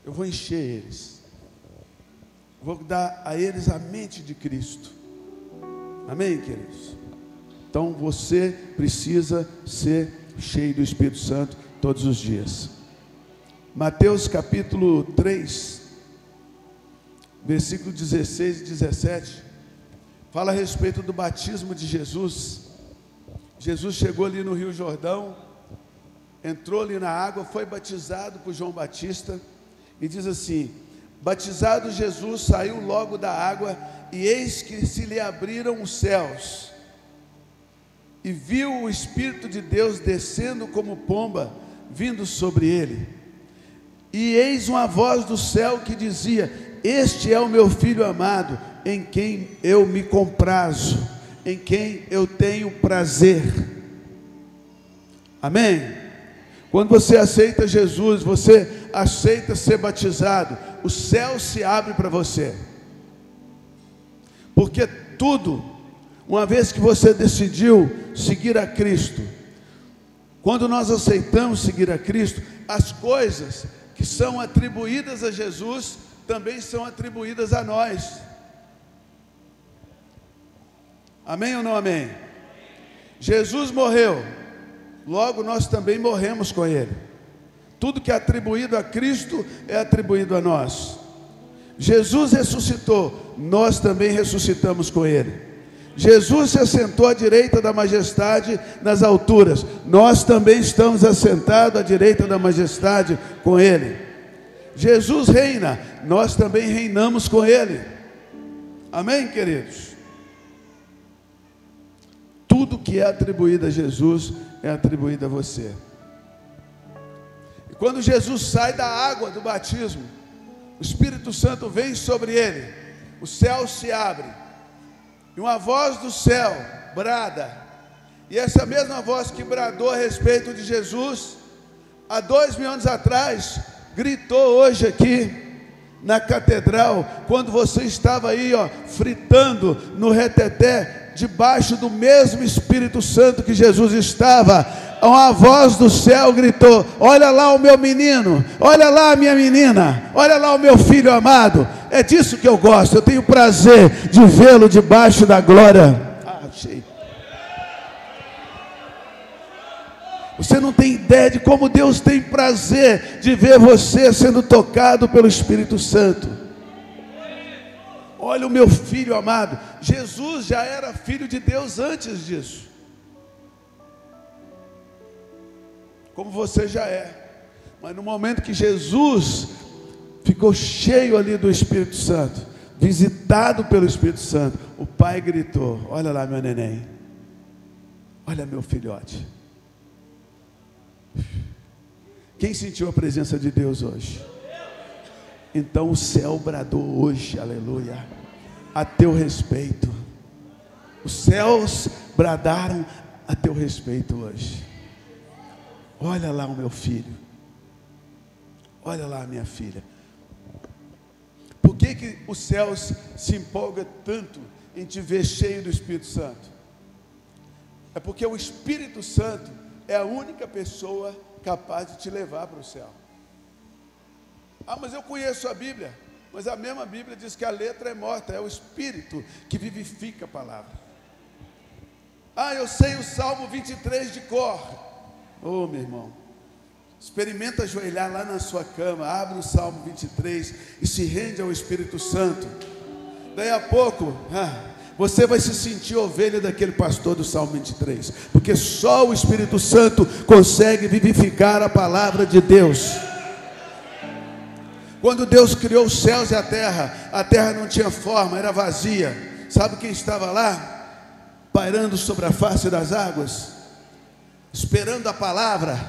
eu vou encher eles, vou dar a eles a mente de Cristo. Amém, queridos? Então você precisa ser cheio do Espírito Santo todos os dias. Mateus capítulo 3, versículo 16 e 17, fala a respeito do batismo de Jesus. Jesus chegou ali no Rio Jordão, entrou ali na água, foi batizado por João Batista, e diz assim: batizado Jesus saiu logo da água, e eis que se lhe abriram os céus, e viu o Espírito de Deus descendo como pomba, vindo sobre ele. E eis uma voz do céu que dizia: este é o meu Filho amado, em quem eu me comprazo, em quem eu tenho prazer. Amém? Quando você aceita Jesus, você aceita ser batizado, o céu se abre para você. Porque tudo, uma vez que você decidiu seguir a Cristo, quando nós aceitamos seguir a Cristo, as coisas que são atribuídas a Jesus também são atribuídas a nós. Amém ou não amém? Jesus morreu, logo nós também morremos com Ele. Tudo que é atribuído a Cristo é atribuído a nós. Jesus ressuscitou, nós também ressuscitamos com Ele. Jesus se assentou à direita da majestade nas alturas, nós também estamos assentados à direita da majestade com Ele. Jesus reina, nós também reinamos com Ele. Amém, queridos? Tudo que é atribuído a Jesus é atribuído a você. E quando Jesus sai da água do batismo, o Espírito Santo vem sobre ele, o céu se abre, e uma voz do céu brada, e essa mesma voz que bradou a respeito de Jesus há 2000 anos atrás, gritou hoje aqui na catedral, quando você estava aí, fritando no reteté, debaixo do mesmo Espírito Santo que Jesus estava. Uma voz do céu gritou: olha lá o meu menino, olha lá a minha menina, olha lá o meu filho amado. É disso que eu gosto, eu tenho prazer de vê-lo debaixo da glória. Você não tem ideia de como Deus tem prazer de ver você sendo tocado pelo Espírito Santo. Olha o meu filho amado. Jesus já era filho de Deus antes disso, como você já é. Mas no momento que Jesus ficou cheio ali do Espírito Santo, visitado pelo Espírito Santo, o pai gritou: olha lá meu neném, olha meu filhote. Quem sentiu a presença de Deus hoje? Então o céu bradou hoje, aleluia, a teu respeito. Os céus bradaram a teu respeito hoje. Olha lá o meu filho, olha lá a minha filha. Por que os céus se empolgam tanto em te ver cheio do Espírito Santo? É porque o Espírito Santo é a única pessoa capaz de te levar para o céu. Ah, mas eu conheço a Bíblia. Mas a mesma Bíblia diz que a letra é morta, é o Espírito que vivifica a palavra. Ah, eu sei o Salmo 23 de cor. Oh, meu irmão, experimenta ajoelhar lá na sua cama, abre o Salmo 23 e se rende ao Espírito Santo. Daí a pouco, você vai se sentir ovelha daquele pastor do Salmo 23, porque só o Espírito Santo consegue vivificar a palavra de Deus. Quando Deus criou os céus e a terra não tinha forma, era vazia. Sabe quem estava lá? Pairando sobre a face das águas, esperando a palavra?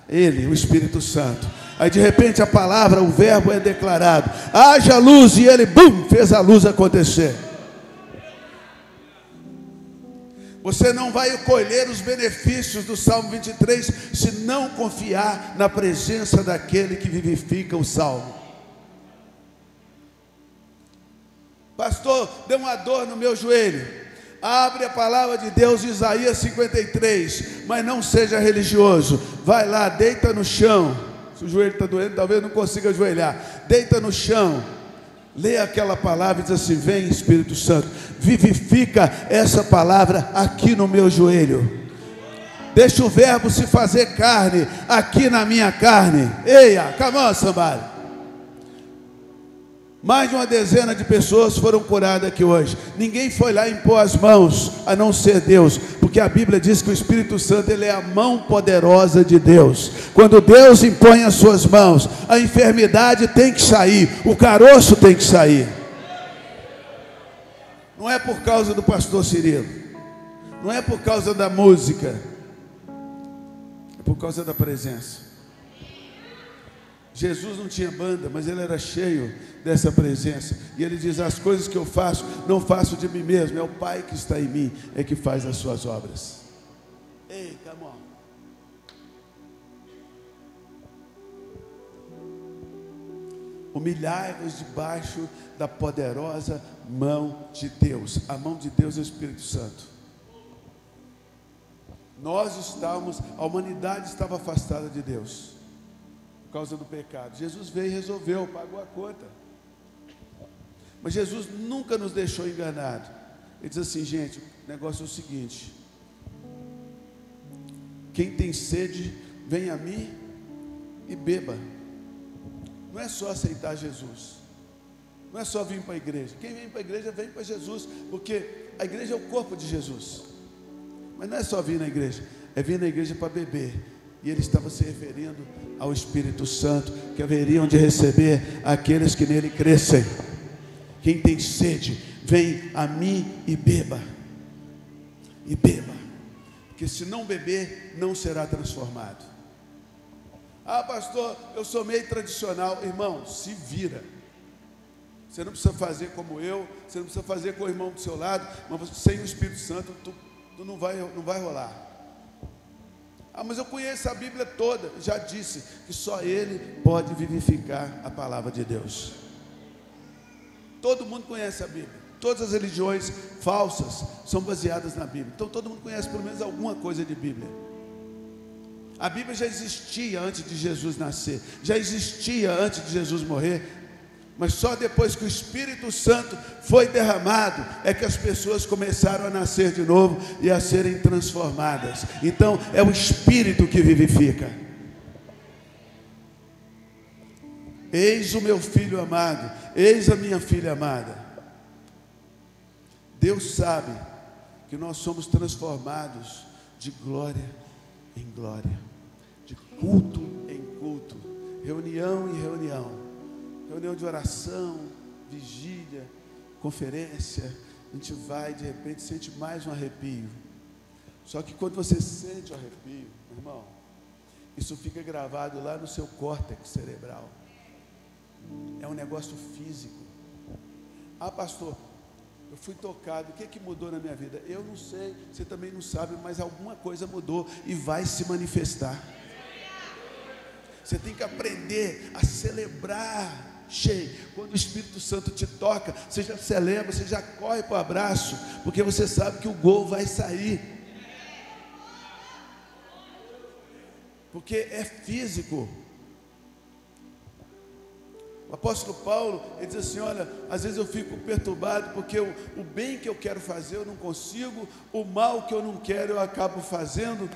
Ele, o Espírito Santo. Aí de repente a palavra, o verbo é declarado: haja luz, e ele, fez a luz acontecer. Você não vai colher os benefícios do Salmo 23 se não confiar na presença daquele que vivifica o Salmo. Pastor, deu uma dor no meu joelho. Abre a palavra de Deus, Isaías 53. Mas não seja religioso. Vai lá, deita no chão, Se o joelho está doendo, talvez não consiga ajoelhar. Deita no chão. Lê aquela palavra e diz assim: vem Espírito Santo, vivifica essa palavra aqui no meu joelho. Deixa o verbo se fazer carne aqui na minha carne. Eia, come on, somebody. Mais de uma dezena de pessoas foram curadas aqui hoje. Ninguém foi lá impor as mãos, a não ser Deus, porque a Bíblia diz que o Espírito Santo, ele é a mão poderosa de Deus. Quando Deus impõe as suas mãos, a enfermidade tem que sair, o caroço tem que sair. Não é por causa do pastor Cirilo, não é por causa da música, é por causa da presença. Jesus não tinha banda, mas ele era cheio dessa presença. E ele diz: as coisas que eu faço, não faço de mim mesmo, é o Pai que está em mim, é que faz as suas obras. Ei, come on. Humilhai-vos debaixo da poderosa mão de Deus. A mão de Deus é o Espírito Santo. A humanidade estava afastada de Deus por causa do pecado. Jesus veio e resolveu, pagou a conta. Mas Jesus nunca nos deixou enganado. Ele diz assim: gente, o negócio é o seguinte: quem tem sede, vem a mim e beba. Não é só aceitar Jesus, não é só vir para a igreja. Quem vem para a igreja, vem para Jesus, porque a igreja é o corpo de Jesus. Mas não é só vir na igreja, é vir na igreja para beber. E ele estava se referindo ao Espírito Santo, que haveriam de receber aqueles que nele crescem. Quem tem sede, vem a mim e beba. E beba, porque se não beber, não será transformado. Ah, pastor, eu sou meio tradicional. Irmão, se vira. Você não precisa fazer como eu, você não precisa fazer com o irmão do seu lado, mas sem o Espírito Santo, tu não vai rolar. Ah, mas eu conheço a Bíblia toda. Já disse que só Ele pode vivificar a palavra de Deus. Todo mundo conhece a Bíblia. Todas as religiões falsas são baseadas na Bíblia. Então todo mundo conhece pelo menos alguma coisa de Bíblia. A Bíblia já existia antes de Jesus nascer, já existia antes de Jesus morrer. Mas só depois que o Espírito Santo foi derramado, é que as pessoas começaram a nascer de novo e a serem transformadas. Então é o Espírito que vivifica. Eis o meu filho amado, eis a minha filha amada. Deus sabe que nós somos transformados de glória em glória, de culto em culto, reunião em reunião. Reunião de oração, vigília, conferência. A gente vai, de repente, sente mais um arrepio. Só que quando você sente o arrepio, meu irmão, isso fica gravado lá no seu córtex cerebral. É um negócio físico. Ah, pastor, eu fui tocado, o que mudou na minha vida? Eu não sei, você também não sabe, mas alguma coisa mudou e vai se manifestar. Você tem que aprender a celebrar. Cheio, quando o Espírito Santo te toca, você já celebra, você já corre para o abraço, porque você sabe que o gol vai sair, porque é físico. O apóstolo Paulo, ele diz assim: olha, às vezes eu fico perturbado, porque o bem que eu quero fazer eu não consigo, o mal que eu não quero eu acabo fazendo.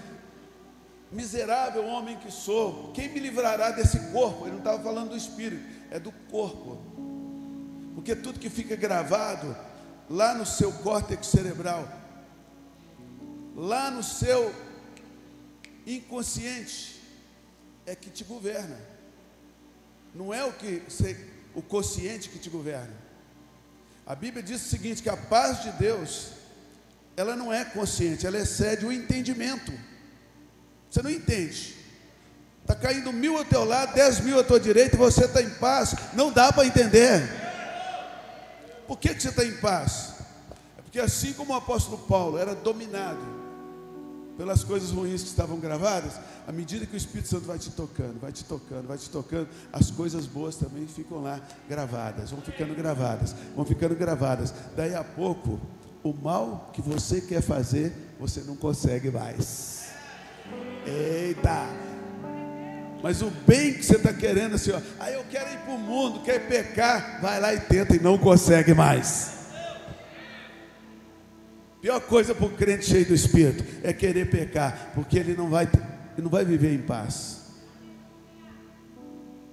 Miserável homem que sou, quem me livrará desse corpo? Ele não estava falando do espírito, é do corpo. Porque tudo que fica gravado lá no seu córtex cerebral, lá no seu inconsciente, é que te governa. Não é o consciente que te governa. A Bíblia diz o seguinte, que a paz de Deus, ela não é consciente, ela excede o entendimento. Você não entende. Está caindo 1000 ao teu lado, 10.000 à tua direita, e você está em paz. Não dá para entender. Por que você está em paz? É porque assim como o apóstolo Paulo era dominado pelas coisas ruins que estavam gravadas, à medida que o Espírito Santo vai te tocando, vai te tocando, vai te tocando, as coisas boas também ficam lá gravadas, vão ficando gravadas, vão ficando gravadas. Daí a pouco, o mal que você quer fazer, você não consegue mais. Eita! Mas o bem que você está querendo, assim, ó, eu quero ir para o mundo, quero pecar, vai lá e tenta e não consegue mais. Pior coisa para o crente cheio do Espírito é querer pecar, porque ele não vai viver em paz.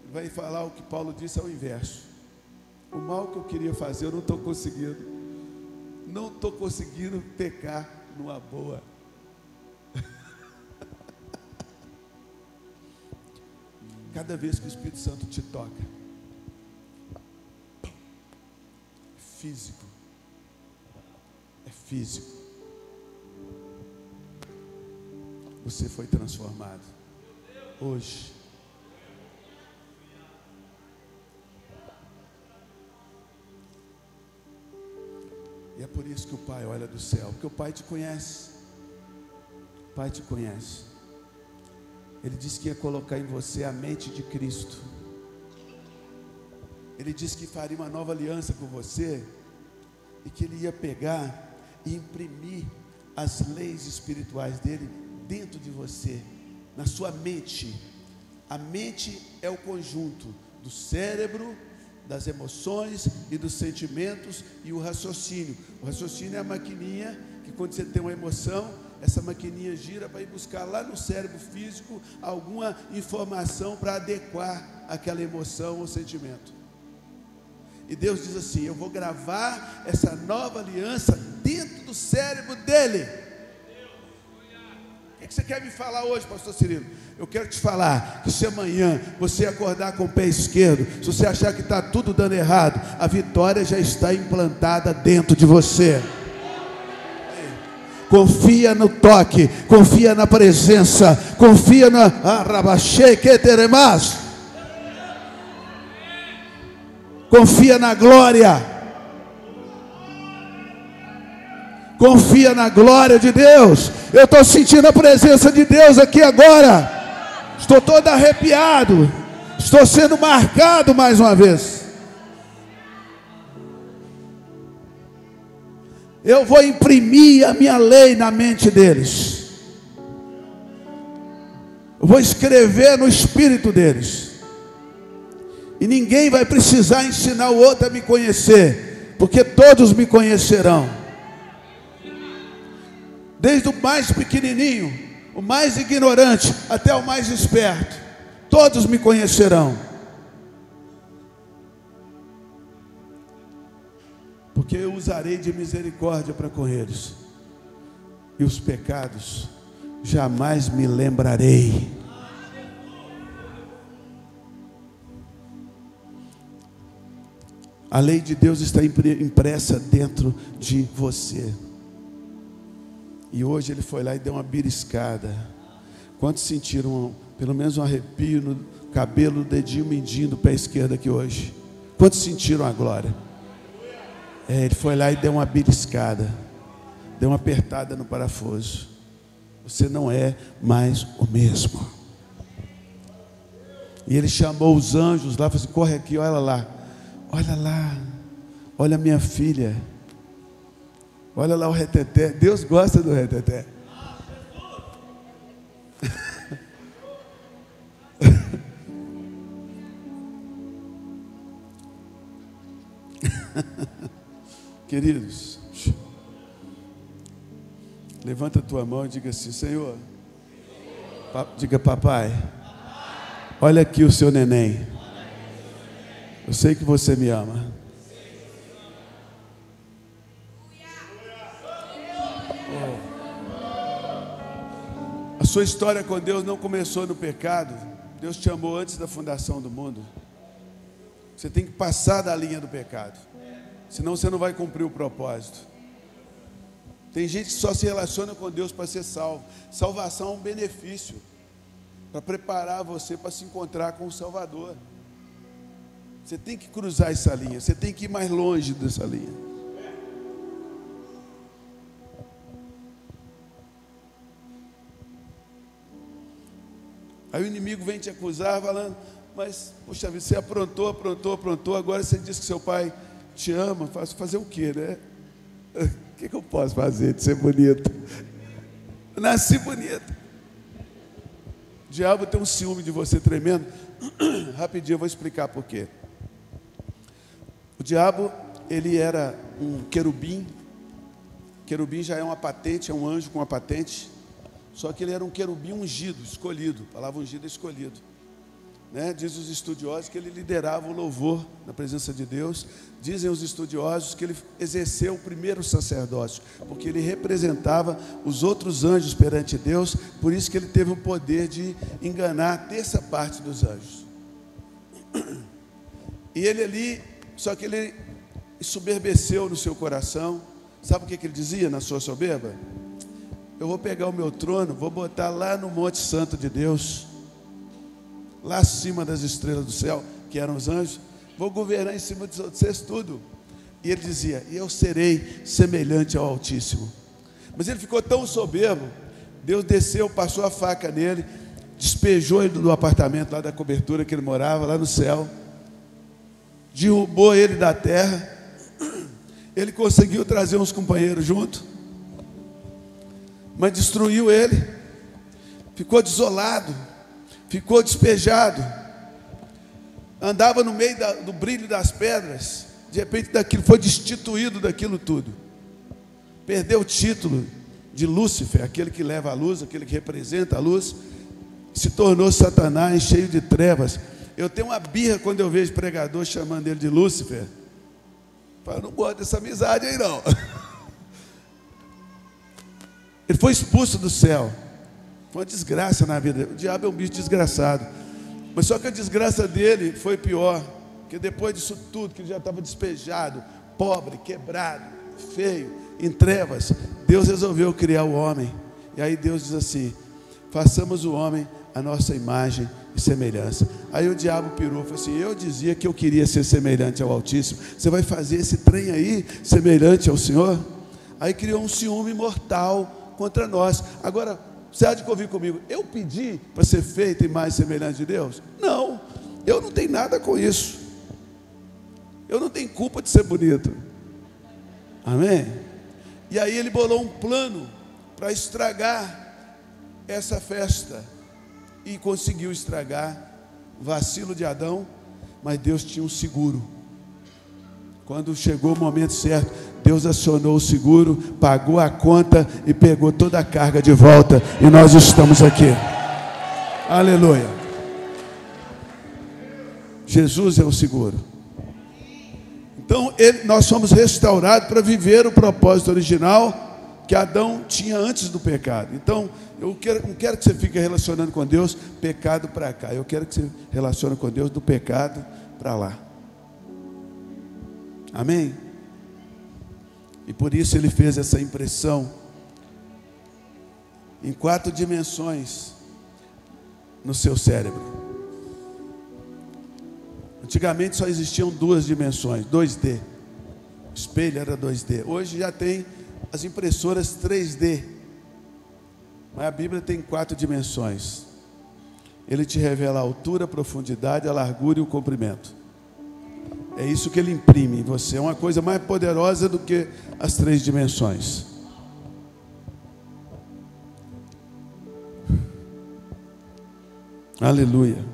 Ele vai falar o que Paulo disse ao inverso: o mal que eu queria fazer eu não estou conseguindo, não estou conseguindo pecar numa boa. Cada vez que o Espírito Santo te toca, físico, é físico, você foi transformado hoje. E é por isso que o Pai olha do céu, porque o Pai te conhece. O Pai te conhece. Ele disse que ia colocar em você a mente de Cristo. Ele disse que faria uma nova aliança com você, e que Ele ia pegar e imprimir as leis espirituais dele dentro de você, na sua mente. A mente é o conjunto do cérebro, das emoções e dos sentimentos e o raciocínio. O raciocínio é a maquininha que, quando você tem uma emoção, essa maquininha gira para ir buscar lá no cérebro físico alguma informação para adequar aquela emoção ou sentimento. E Deus diz assim: eu vou gravar essa nova aliança dentro do cérebro dele. O que você quer me falar hoje, pastor Cirilo? Eu quero te falar que se amanhã você acordar com o pé esquerdo, se você achar que está tudo dando errado, a vitória já está implantada dentro de você. Confia no toque, confia na presença, confia na confia na glória, confia na glória de Deus. Eu estou sentindo a presença de Deus aqui agora, estou todo arrepiado, estou sendo marcado mais uma vez. Eu vou imprimir a minha lei na mente deles. Eu vou escrever no espírito deles. E ninguém vai precisar ensinar o outro a me conhecer, porque todos me conhecerão. Desde o mais pequenininho, o mais ignorante, até o mais esperto, todos me conhecerão. Porque eu usarei de misericórdia para com eles, e os pecados jamais me lembrarei. A lei de Deus está impressa dentro de você. E hoje ele foi lá e deu uma beliscada. Quantos sentiram pelo menos um arrepio no cabelo, do dedinho mindinho do pé esquerdo aqui hoje? Quantos sentiram a glória? Ele foi lá e deu uma beliscada, deu uma apertada no parafuso. Você não é mais o mesmo. E ele chamou os anjos lá, falou assim: corre aqui, olha lá, olha a minha filha, olha lá o reteté. Deus gosta do reteté. Queridos, levanta a tua mão e diga assim: Senhor, diga: papai, olha aqui o seu neném, eu sei que você me ama. A sua história com Deus não começou no pecado. Deus te amou antes da fundação do mundo. Você tem que passar da linha do pecado, senão você não vai cumprir o propósito. Tem gente que só se relaciona com Deus para ser salvo. Salvação é um benefício para preparar você para se encontrar com o Salvador. Você tem que cruzar essa linha, você tem que ir mais longe dessa linha. Aí o inimigo vem te acusar falando: mas, poxa vida, você aprontou, agora você diz que seu pai te ama. Fazer o quê, né? O que eu posso fazer de ser bonito? Eu nasci bonito. diabo tem um ciúme de você tremendo. Rapidinho eu vou explicar por quê. O diabo, ele era um querubim. Querubim já é uma patente, é um anjo com uma patente. Só que ele era um querubim ungido, escolhido. A palavra ungido é escolhido. Né? Diz os estudiosos que ele liderava o louvor na presença de Deus. Dizem os estudiosos que ele exerceu o primeiro sacerdócio, porque ele representava os outros anjos perante Deus. Por isso que ele teve o poder de enganar a terça parte dos anjos. E ele ali, só que ele soberbeceu no seu coração. Sabe o que ele dizia na sua soberba? Eu vou pegar o meu trono, vou botar lá no Monte Santo de Deus, lá acima das estrelas do céu, que eram os anjos, vou governar em cima de vocês tudo. E ele dizia, e eu serei semelhante ao Altíssimo. Mas ele ficou tão soberbo, Deus desceu, passou a faca nele, despejou ele do apartamento lá da cobertura que ele morava, lá no céu, derrubou ele da terra. Ele conseguiu trazer uns companheiros junto, mas destruiu ele, ficou desolado, ficou despejado, andava no meio do brilho das pedras. De repente daquilo foi destituído daquilo tudo, perdeu o título de Lúcifer, aquele que leva a luz, aquele que representa a luz, se tornou Satanás, cheio de trevas. Eu tenho uma birra quando eu vejo pregador chamando ele de Lúcifer. Eu não gosto dessa amizade aí não. Ele foi expulso do céu. Foi uma desgraça na vida dele. O diabo é um bicho desgraçado. Mas só que a desgraça dele foi pior, porque depois disso tudo, que ele já estava despejado, pobre, quebrado, feio, em trevas, Deus resolveu criar o homem. E aí Deus diz assim: façamos o homem a nossa imagem e semelhança. Aí o diabo pirou, falou assim: eu dizia que eu queria ser semelhante ao Altíssimo, você vai fazer esse trem aí semelhante ao Senhor? Aí criou um ciúme mortal contra nós. Agora, você há de convir comigo, eu pedi para ser feito imagem semelhante de Deus? Não, eu não tenho nada com isso. Eu não tenho culpa de ser bonito. Amém? E aí ele bolou um plano para estragar essa festa. E conseguiu estragar. Vacilo de Adão, mas Deus tinha um seguro. Quando chegou o momento certo, Deus acionou o seguro, pagou a conta e pegou toda a carga de volta. E nós estamos aqui. Aleluia. Jesus é o seguro. Então nós somos restaurados para viver o propósito original que Adão tinha antes do pecado. Então eu não quero que você fique relacionando com Deus pecado para cá. Eu quero que você relacione com Deus do pecado para lá. Amém? E por isso ele fez essa impressão em 4 dimensões no seu cérebro. Antigamente só existiam 2 dimensões, 2D. O espelho era 2D. Hoje já tem as impressoras 3D. Mas a Bíblia tem 4 dimensões. Ele te revela a altura, a profundidade, a largura e o comprimento. É isso que ele imprime em você. É uma coisa mais poderosa do que as 3 dimensões. Aleluia.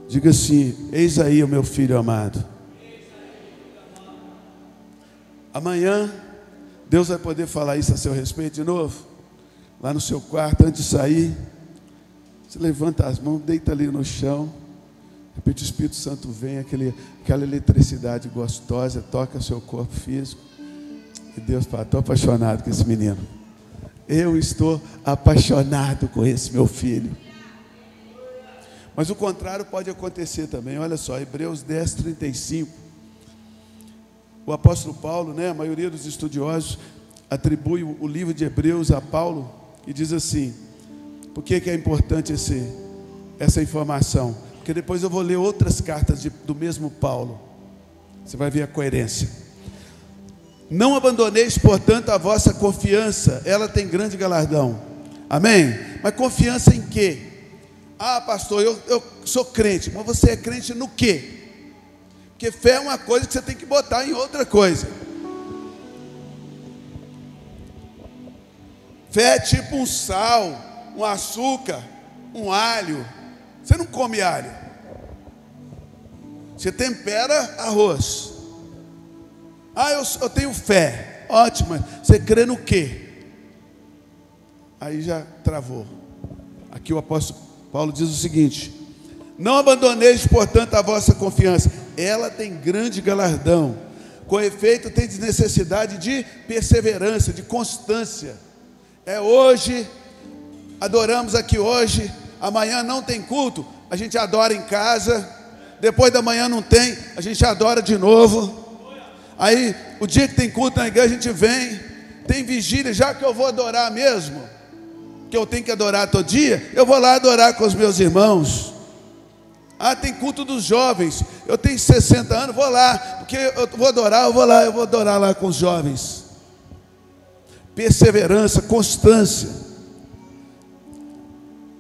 Diga assim: eis aí o meu filho amado. Amanhã Deus vai poder falar isso a seu respeito de novo. Lá no seu quarto, antes de sair, você levanta as mãos, deita ali no chão. De repente o Espírito Santo vem, aquela eletricidade gostosa, toca o seu corpo físico. E Deus fala: estou apaixonado com esse menino. Eu estou apaixonado com esse meu filho. Mas o contrário pode acontecer também. Olha só, Hebreus 10, 35. O apóstolo Paulo, né, a maioria dos estudiosos atribui o livro de Hebreus a Paulo e diz assim: por que é importante essa informação? Porque depois eu vou ler outras cartas do mesmo Paulo. Você vai ver a coerência. Não abandoneis, portanto, a vossa confiança, ela tem grande galardão. Amém? Mas confiança em quê? Ah, pastor, eu sou crente. Mas você é crente no quê? Porque fé é uma coisa que você tem que botar em outra coisa. Fé é tipo um sal, um açúcar, um alho. Você não come alho. Você tempera arroz. Ah, eu tenho fé. Ótimo. Você crê no quê? Aí já travou. Aqui o apóstolo Paulo diz o seguinte: não abandoneis, portanto, a vossa confiança. Ela tem grande galardão. Com efeito, tem necessidade de perseverança, de constância. É hoje, adoramos aqui hoje, amanhã não tem culto, a gente adora em casa, depois da manhã não tem, a gente adora de novo. Aí, o dia que tem culto na igreja, a gente vem, tem vigília, já que eu vou adorar mesmo, que eu tenho que adorar todo dia, eu vou lá adorar com os meus irmãos. Ah, tem culto dos jovens, eu tenho 60 anos, vou lá, porque eu vou adorar, eu vou adorar lá com os jovens. Perseverança, constância.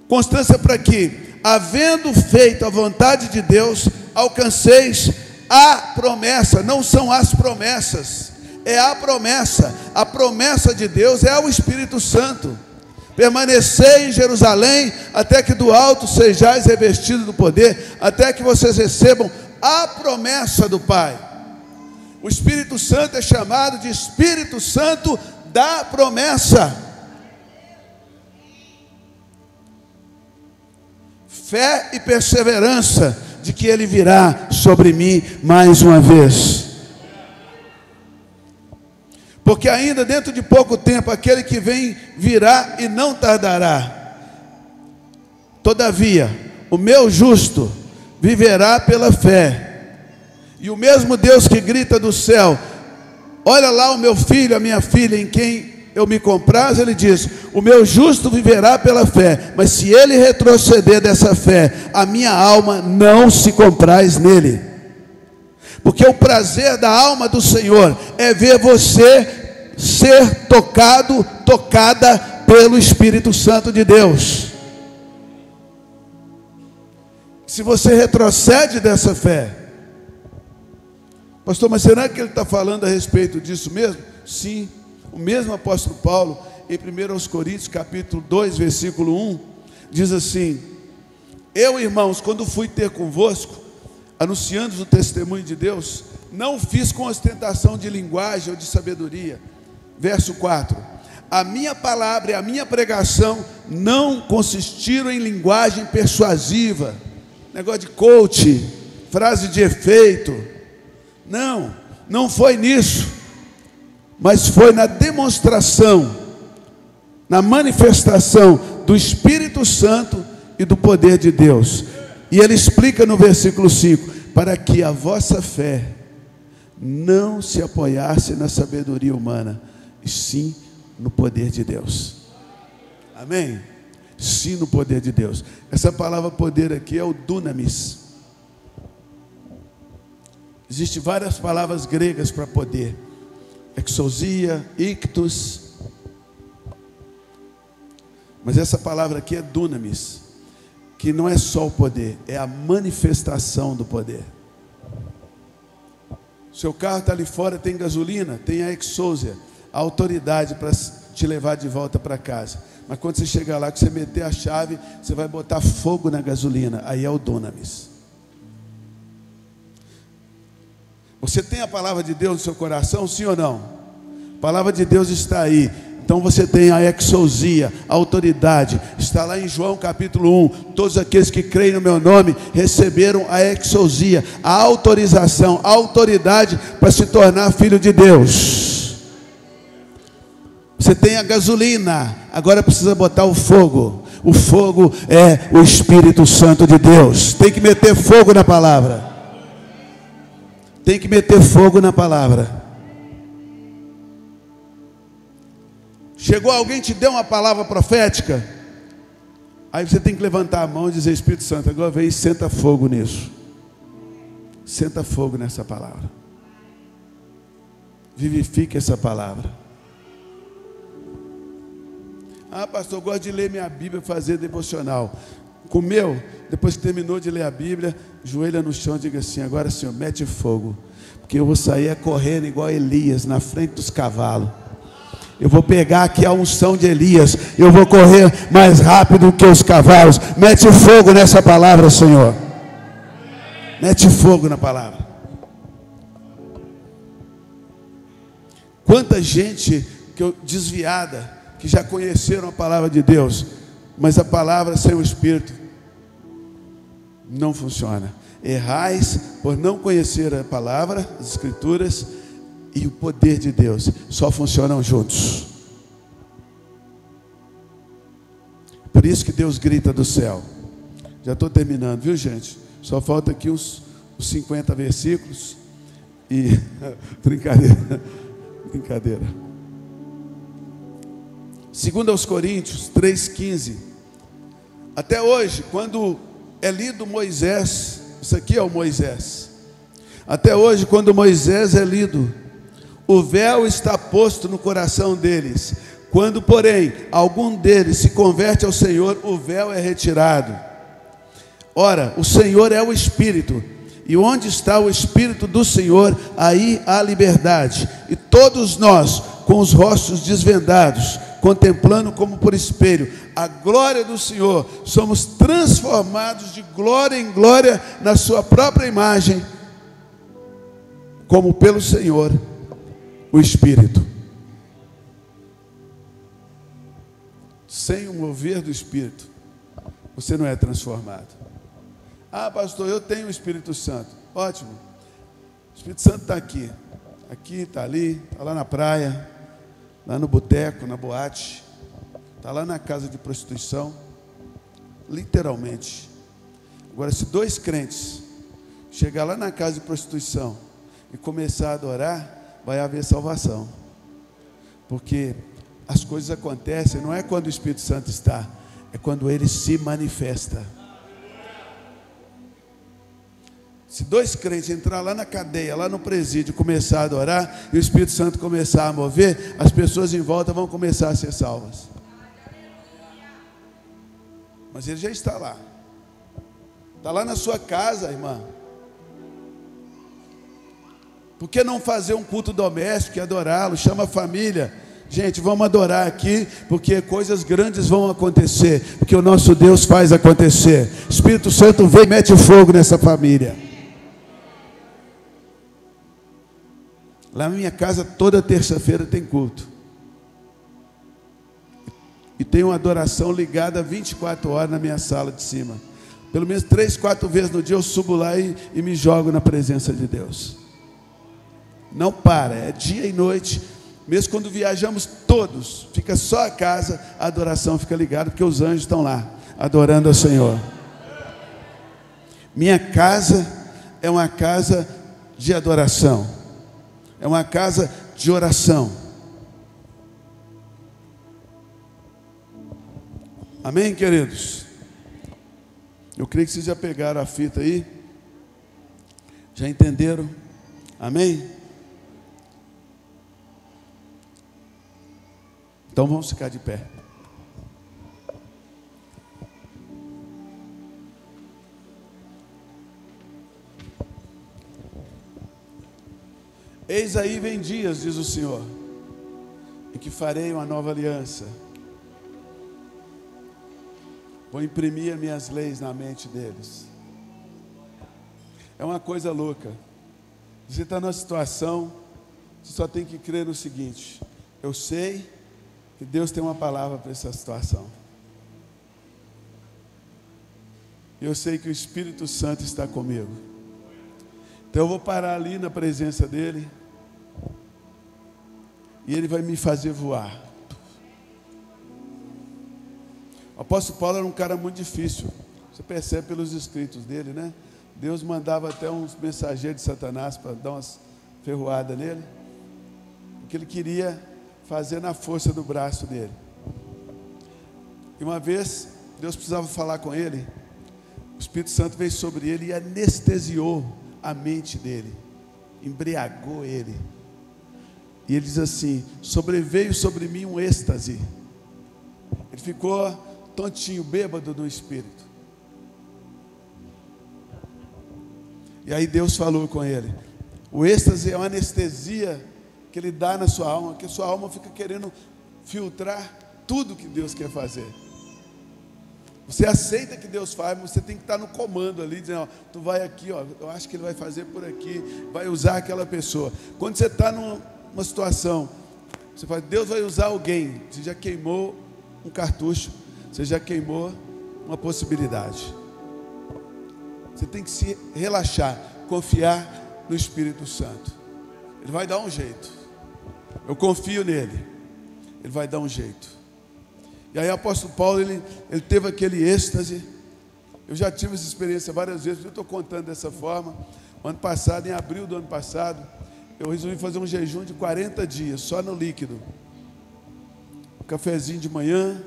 Constância para que, havendo feito a vontade de Deus, alcanceis a promessa. Não são as promessas, é a promessa. A promessa de Deus é o Espírito Santo. Permanecei em Jerusalém, até que do alto sejais revestidos do poder, até que vocês recebam a promessa do Pai. O Espírito Santo é chamado de Espírito Santo da promessa. Fé e perseverança de que Ele virá sobre mim mais uma vez. Porque ainda dentro de pouco tempo, aquele que vem virá e não tardará. Todavia, o meu justo viverá pela fé. E o mesmo Deus que grita do céu: olha lá o meu filho, a minha filha, em quem eu me comprazo, ele diz: o meu justo viverá pela fé. Mas se ele retroceder dessa fé, a minha alma não se compraz nele. Porque o prazer da alma do Senhor é ver você ser tocado, tocada pelo Espírito Santo de Deus. Se você retrocede dessa fé, pastor, mas será que ele está falando a respeito disso mesmo? Sim, o mesmo apóstolo Paulo, em 1 Coríntios capítulo 2, versículo 1, diz assim: eu, irmãos, quando fui ter convosco, anunciando o testemunho de Deus, não fiz com ostentação de linguagem ou de sabedoria. Verso 4: a minha palavra e a minha pregação não consistiram em linguagem persuasiva, negócio de coach, frase de efeito. Não foi nisso, mas foi na demonstração, na manifestação do Espírito Santo e do poder de Deus. E ele explica no versículo 5: para que a vossa fé não se apoiasse na sabedoria humana, e sim no poder de Deus. Amém? Sim, no poder de Deus. Essa palavra poder aqui é o dunamis. Existem várias palavras gregas para poder: exousia, ictus. Mas essa palavra aqui é dunamis, que não é só o poder, é a manifestação do poder. Seu carro está ali fora, tem gasolina, tem a exousia, a autoridade para te levar de volta para casa. Mas quando você chegar lá, que você meter a chave, você vai botar fogo na gasolina, aí é o dunamis. Você tem a palavra de Deus no seu coração, sim ou não? A palavra de Deus está aí. Então você tem a exousia, a autoridade. Está lá em João capítulo 1. Todos aqueles que creem no meu nome receberam a exousia, a autorização, a autoridade para se tornar filho de Deus. Você tem a gasolina, agora precisa botar o fogo. O fogo é o Espírito Santo de Deus. Tem que meter fogo na palavra. Tem que meter fogo na palavra. Chegou alguém, te deu uma palavra profética, aí você tem que levantar a mão e dizer: Espírito Santo, agora vem e senta fogo nisso. Senta fogo nessa palavra. Vivifique essa palavra. Ah, pastor, eu gosto de ler minha Bíblia, fazer devocional. Comeu? Depois que terminou de ler a Bíblia, joelha no chão e diga assim: agora, Senhor, mete fogo, porque eu vou sair correndo igual Elias na frente dos cavalos. Eu vou pegar aqui a unção de Elias. Eu vou correr mais rápido que os cavalos. Mete fogo nessa palavra, Senhor. Mete fogo na palavra. Quanta gente desviada, que já conheceram a palavra de Deus, mas a palavra sem o Espírito não funciona. Errais por não conhecer a palavra, as Escrituras e o poder de Deus. Só funcionam juntos. Por isso que Deus grita do céu. Já estou terminando, viu, gente? Só falta aqui os 50 versículos. E brincadeira. 2 aos Coríntios 3,15. Até hoje, quando é lido Moisés, isso aqui é o Moisés. Até hoje, quando Moisés é lido, o véu está posto no coração deles. Quando, porém, algum deles se converte ao Senhor, o véu é retirado. Ora, o Senhor é o Espírito, e onde está o Espírito do Senhor, aí há liberdade. E todos nós, com os rostos desvendados, contemplando como por espelho a glória do Senhor, somos transformados de glória em glória na sua própria imagem, como pelo Senhor, o Espírito. Sem o mover do Espírito, você não é transformado. Ah, pastor, eu tenho o Espírito Santo. Ótimo. O Espírito Santo está aqui. Aqui, está ali, está lá na praia, lá no boteco, na boate, está lá na casa de prostituição, literalmente. Agora, se dois crentes chegar lá na casa de prostituição e começar a adorar, vai haver salvação. Porque as coisas acontecem, não é quando o Espírito Santo está, é quando ele se manifesta. Se dois crentes entrar lá na cadeia, lá no presídio, começar a adorar, e o Espírito Santo começar a mover, as pessoas em volta vão começar a ser salvas. Mas ele já está lá. Está lá na sua casa, irmã. Por que não fazer um culto doméstico e adorá-lo? Chama a família. Gente, vamos adorar aqui, porque coisas grandes vão acontecer, porque o nosso Deus faz acontecer. Espírito Santo vem e mete fogo nessa família. Lá na minha casa, toda terça-feira tem culto. E tem uma adoração ligada 24 horas na minha sala de cima. Pelo menos 3, 4 vezes no dia eu subo lá e me jogo na presença de Deus. Não para, é dia e noite. Mesmo quando viajamos todos, fica só a casa, a adoração fica ligada, porque os anjos estão lá, adorando ao Senhor. Minha casa é uma casa de adoração. É uma casa de oração. Amém, queridos? Eu creio que vocês já pegaram a fita aí. Já entenderam? Amém? Então vamos ficar de pé. Eis aí vem dias, diz o Senhor, em que farei uma nova aliança. Vou imprimir as minhas leis na mente deles. É uma coisa louca. Você está numa situação, você só tem que crer no seguinte: eu sei que Deus tem uma palavra para essa situação. Eu sei que o Espírito Santo está comigo. Então eu vou parar ali na presença dEle, e Ele vai me fazer voar. O apóstolo Paulo era um cara muito difícil. Você percebe pelos escritos dele, né? Deus mandava até uns mensageiros de Satanás para dar umas ferroadas nele, porque ele queria fazer na força do braço dele. E uma vez Deus precisava falar com ele, o Espírito Santo veio sobre ele e anestesiou a mente dele, embriagou ele. E ele diz assim: sobreveio sobre mim um êxtase. Ele ficou tontinho, bêbado do Espírito. E aí Deus falou com ele. O êxtase é uma anestesia que Ele dá na sua alma, que a sua alma fica querendo filtrar tudo que Deus quer fazer. Você aceita que Deus faz, mas você tem que estar no comando ali, dizendo, ó, tu vai aqui, ó, eu acho que Ele vai fazer por aqui, vai usar aquela pessoa. Quando você está numa situação, você fala, Deus vai usar alguém, você já queimou um cartucho, você já queimou uma possibilidade. Você tem que se relaxar, confiar no Espírito Santo. Ele vai dar um jeito. Eu confio nele. Ele vai dar um jeito. E aí o apóstolo Paulo, ele teve aquele êxtase. Eu já tive essa experiência várias vezes, eu estou contando dessa forma. Ano passado, em abril do ano passado, eu resolvi fazer um jejum de 40 dias, só no líquido. Um cafezinho de manhã,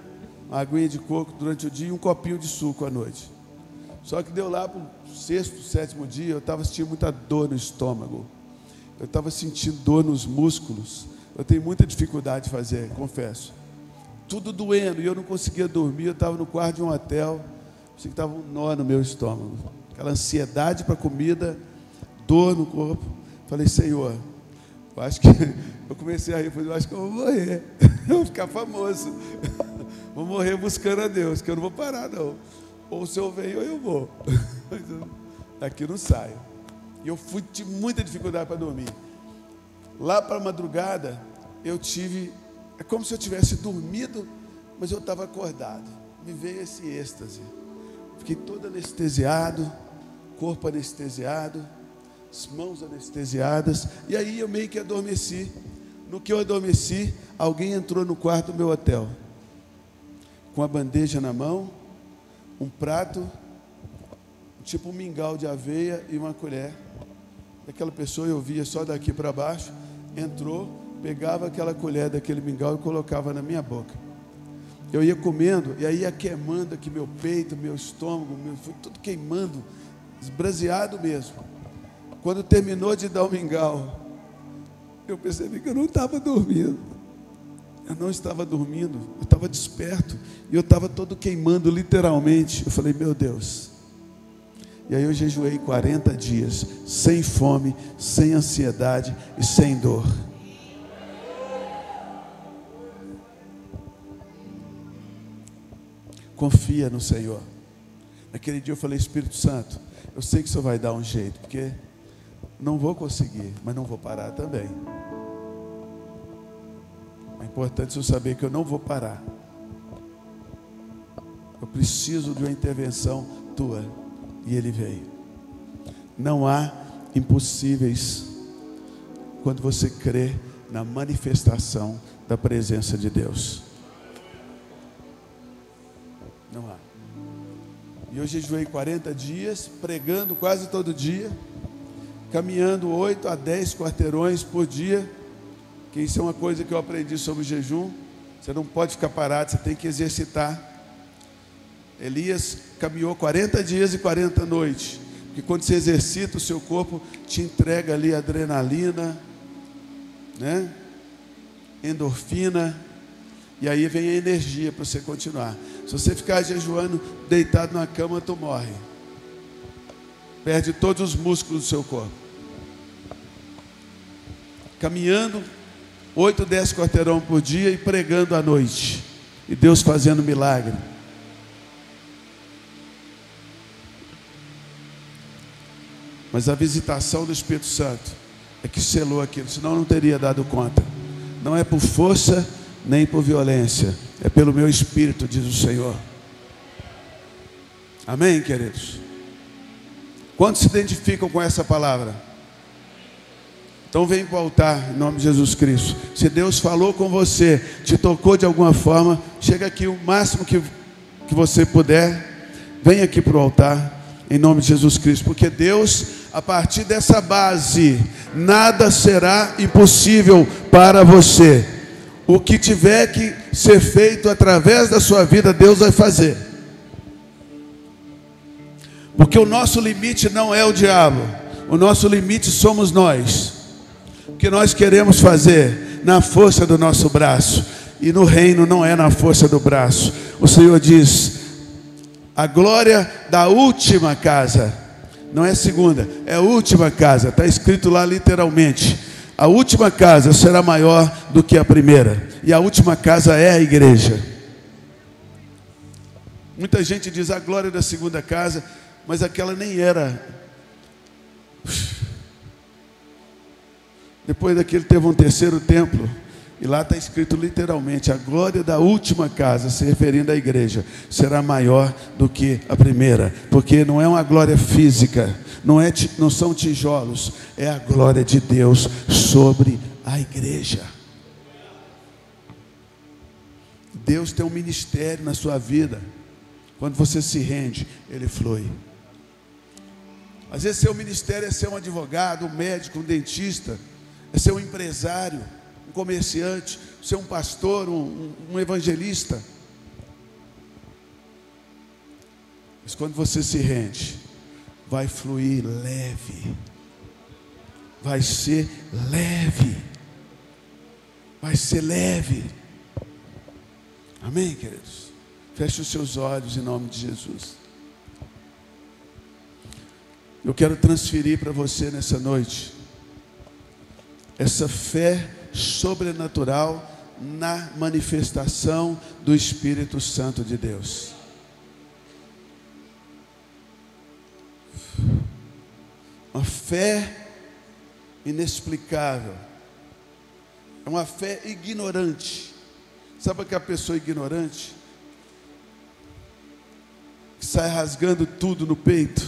uma aguinha de coco durante o dia e um copinho de suco à noite. Só que deu lá para o sexto, sétimo dia, eu estava sentindo muita dor no estômago. Eu estava sentindo dor nos músculos. Eu tenho muita dificuldade de fazer, confesso. Tudo doendo, e eu não conseguia dormir. Eu estava no quarto de um hotel, pensei que estava um nó no meu estômago. Aquela ansiedade para comida, dor no corpo. Falei, Senhor, eu acho que... Eu comecei a rir, falei, eu acho que eu vou morrer. Eu vou ficar famoso. Vou morrer buscando a Deus, que eu não vou parar, não. Ou o Senhor vem ou eu vou. Mas daqui eu não saio. E eu tive muita dificuldade para dormir. Lá para a madrugada, é como se eu tivesse dormido, mas eu estava acordado. Me veio esse êxtase. Fiquei todo anestesiado, corpo anestesiado, as mãos anestesiadas. E aí eu meio que adormeci. No que eu adormeci, alguém entrou no quarto do meu hotel, com a bandeja na mão, um prato, tipo um mingau de aveia e uma colher. Aquela pessoa eu via só daqui para baixo, entrou, pegava aquela colher daquele mingau e colocava na minha boca. Eu ia comendo, e aí ia queimando aqui meu peito, meu estômago, foi tudo queimando, esbraseado mesmo. Quando terminou de dar o mingau, eu percebi que eu não estava dormindo. Eu não estava dormindo, eu estava desperto, e eu estava todo queimando, literalmente. Eu falei, meu Deus. E aí eu jejuei 40 dias, sem fome, sem ansiedade e sem dor. Confia no Senhor. Naquele dia eu falei, Espírito Santo, eu sei que o Senhor vai dar um jeito, porque não vou conseguir, mas não vou parar também. É importante eu saber que eu não vou parar. Eu preciso de uma intervenção tua. E Ele veio. Não há impossíveis quando você crê na manifestação da presença de Deus. Não há. E eu jejuei 40 dias, pregando quase todo dia, caminhando 8 a 10 quarteirões por dia, que isso é uma coisa que eu aprendi sobre o jejum. Você não pode ficar parado, você tem que exercitar. Elias caminhou 40 dias e 40 noites, porque quando você exercita, o seu corpo te entrega ali adrenalina, né? Endorfina, e aí vem a energia para você continuar. Se você ficar jejuando, deitado na cama, tu morre, perde todos os músculos do seu corpo. Caminhando 8, 10 quarteirão por dia e pregando à noite, e Deus fazendo milagre. Mas a visitação do Espírito Santo é que selou aquilo, senão eu não teria dado conta. Não é por força nem por violência, é pelo meu Espírito, diz o Senhor. Amém, queridos? Quantos se identificam com essa palavra? Então vem para o altar, em nome de Jesus Cristo. Se Deus falou com você, te tocou de alguma forma, chega aqui o máximo que você puder, vem aqui para o altar, em nome de Jesus Cristo, porque Deus, a partir dessa base, nada será impossível para você. O que tiver que ser feito através da sua vida, Deus vai fazer. Porque o nosso limite não é o diabo, o nosso limite somos nós. O que nós queremos fazer na força do nosso braço, e no reino não é na força do braço. O Senhor diz: a glória da última casa, não é segunda, é a última casa, está escrito lá literalmente. a última casa será maior do que a primeira. E a última casa é a igreja. Muita gente diz a glória da segunda casa, mas aquela nem era. Depois daquele teve um terceiro templo. E lá está escrito literalmente: a glória da última casa, se referindo à igreja, será maior do que a primeira. Porque não é uma glória física, não são tijolos, é a glória de Deus sobre a igreja. Deus tem um ministério na sua vida. Quando você se rende, ele flui. Às vezes seu ministério é ser um advogado, um médico, um dentista, é ser um empresário, um comerciante, ser um pastor, um evangelista. Mas quando você se rende, vai fluir leve. Vai ser leve. Vai ser leve. Amém, queridos? Feche os seus olhos em nome de Jesus. Eu quero transferir para você nessa noite essa fé sobrenatural na manifestação do Espírito Santo de Deus. Uma fé inexplicável. É uma fé ignorante. Sabe aquela pessoa ignorante que sai rasgando tudo no peito,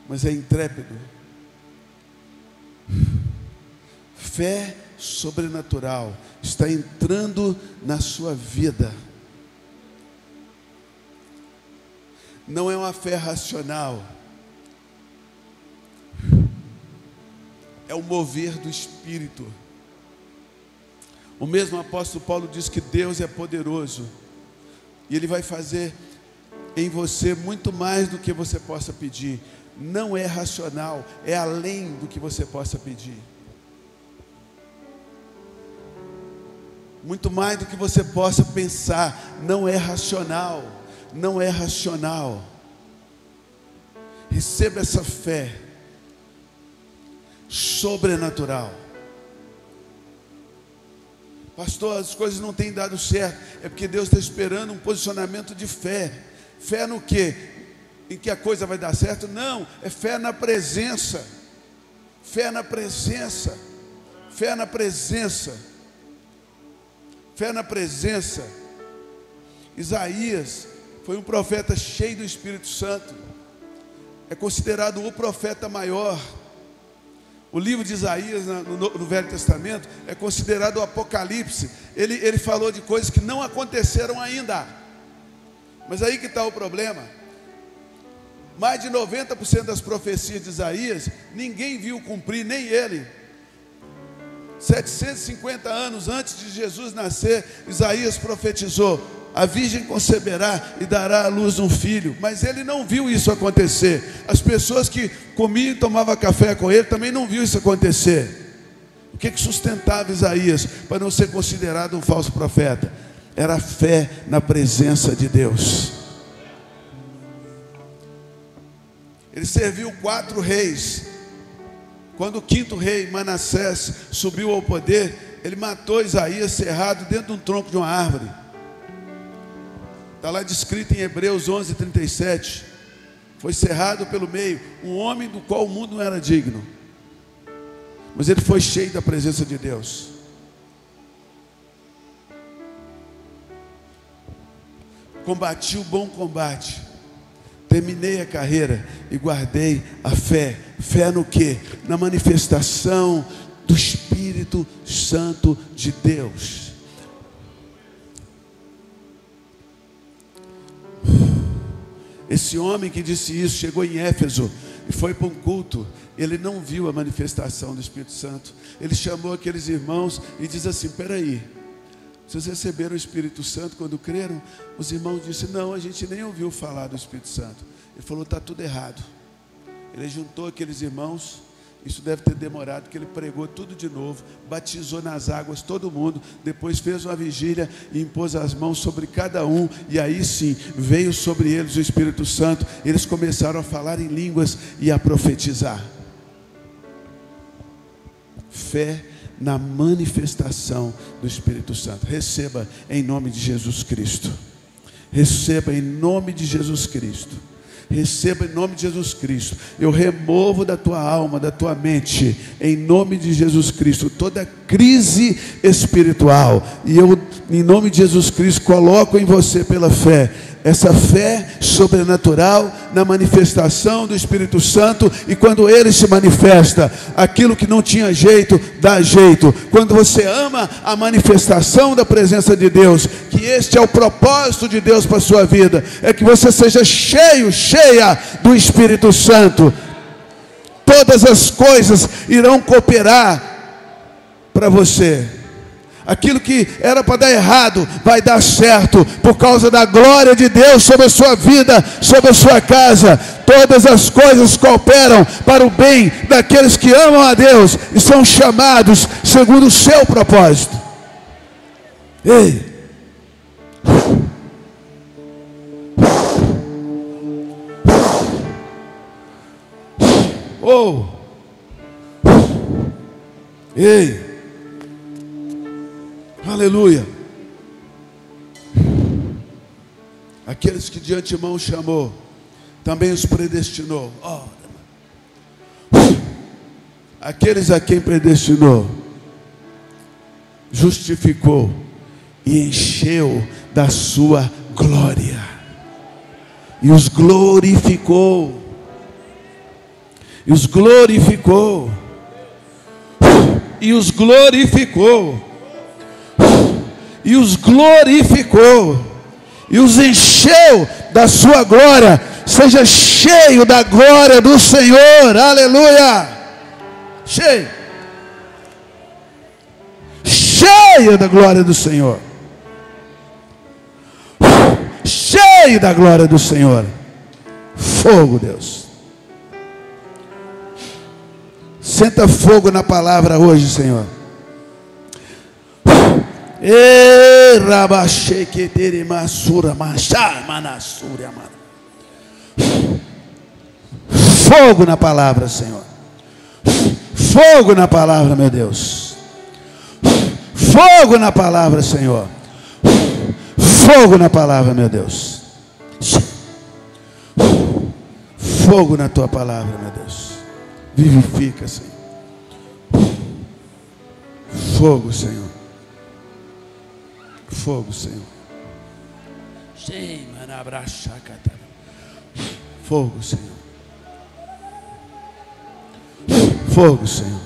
mas é intrépido? Fé sobrenatural está entrando na sua vida. Não é uma fé racional, é o mover do Espírito. O mesmo apóstolo Paulo diz que Deus é poderoso e Ele vai fazer em você muito mais do que você possa pedir. Não é racional, é além do que você possa pedir. Muito mais do que você possa pensar. Não é racional. Não é racional. Receba essa fé sobrenatural. Pastor, as coisas não têm dado certo. É porque Deus está esperando um posicionamento de fé. Fé no quê? Em que a coisa vai dar certo? Não, é fé na presença. Fé na presença. Fé na presença. Fé na presença. Isaías foi um profeta cheio do Espírito Santo. É considerado o profeta maior. O livro de Isaías no Velho Testamento é considerado o Apocalipse. Ele falou de coisas que não aconteceram ainda. Mas aí que está o problema. Mais de 90% das profecias de Isaías ninguém viu cumprir, nem ele. 750 anos antes de Jesus nascer, Isaías profetizou: a virgem conceberá e dará à luz um filho. Mas ele não viu isso acontecer. As pessoas que comiam e tomavam café com ele também não viu isso acontecer. O que sustentava Isaías para não ser considerado um falso profeta? Era a fé na presença de Deus. Ele serviu 4 reis. Quando o 5º rei, Manassés, subiu ao poder, ele matou Isaías cerrado dentro de um tronco de uma árvore. Está lá descrito em Hebreus 11:37. Foi cerrado pelo meio, um homem do qual o mundo não era digno. Mas ele foi cheio da presença de Deus. Combati o bom combate, terminei a carreira e guardei a fé. Fé no quê? Na manifestação do Espírito Santo de Deus. Esse homem que disse isso chegou em Éfeso e foi para um culto. Ele não viu a manifestação do Espírito Santo. Ele chamou aqueles irmãos e diz assim: peraí, vocês receberam o Espírito Santo quando creram? Os irmãos disseram: não, a gente nem ouviu falar do Espírito Santo. Ele falou: está tudo errado. Ele juntou aqueles irmãos. Isso deve ter demorado, porque ele pregou tudo de novo, batizou nas águas todo mundo, depois fez uma vigília e impôs as mãos sobre cada um, e aí sim, veio sobre eles o Espírito Santo. Eles começaram a falar em línguas e a profetizar. Fé na manifestação do Espírito Santo. Receba em nome de Jesus Cristo. Receba em nome de Jesus Cristo. Receba em nome de Jesus Cristo. Eu removo da tua alma, da tua mente, em nome de Jesus Cristo, toda crise espiritual. E eu, em nome de Jesus Cristo, coloco em você pela fé, essa fé sobrenatural na manifestação do Espírito Santo. E quando Ele se manifesta, aquilo que não tinha jeito, dá jeito. Quando você ama a manifestação da presença de Deus, que este é o propósito de Deus para a sua vida, é que você seja cheio, cheia do Espírito Santo. Todas as coisas irão cooperar para você. Aquilo que era para dar errado, vai dar certo, por causa da glória de Deus sobre a sua vida, sobre a sua casa. Todas as coisas cooperam para o bem daqueles que amam a Deus e são chamados segundo o seu propósito. Ei! Oh! Ei! Aleluia. Aqueles que de antemão chamou, também os predestinou. Aqueles a quem predestinou, justificou e encheu da sua glória. E os glorificou. E os glorificou. E os glorificou. E os glorificou, e os encheu da sua glória. Seja cheio da glória do Senhor, aleluia, cheio, cheio da glória do Senhor, cheio da glória do Senhor. Fogo, Deus, senta fogo na palavra hoje, Senhor. Fogo na palavra, Senhor. Fogo na palavra, meu Deus. Fogo na palavra, Senhor. Fogo na palavra, meu Deus. Fogo na tua palavra, meu Deus. Vivifica, Senhor. Fogo, Senhor. Fogo, Senhor. Fogo, Senhor. Fogo, Senhor.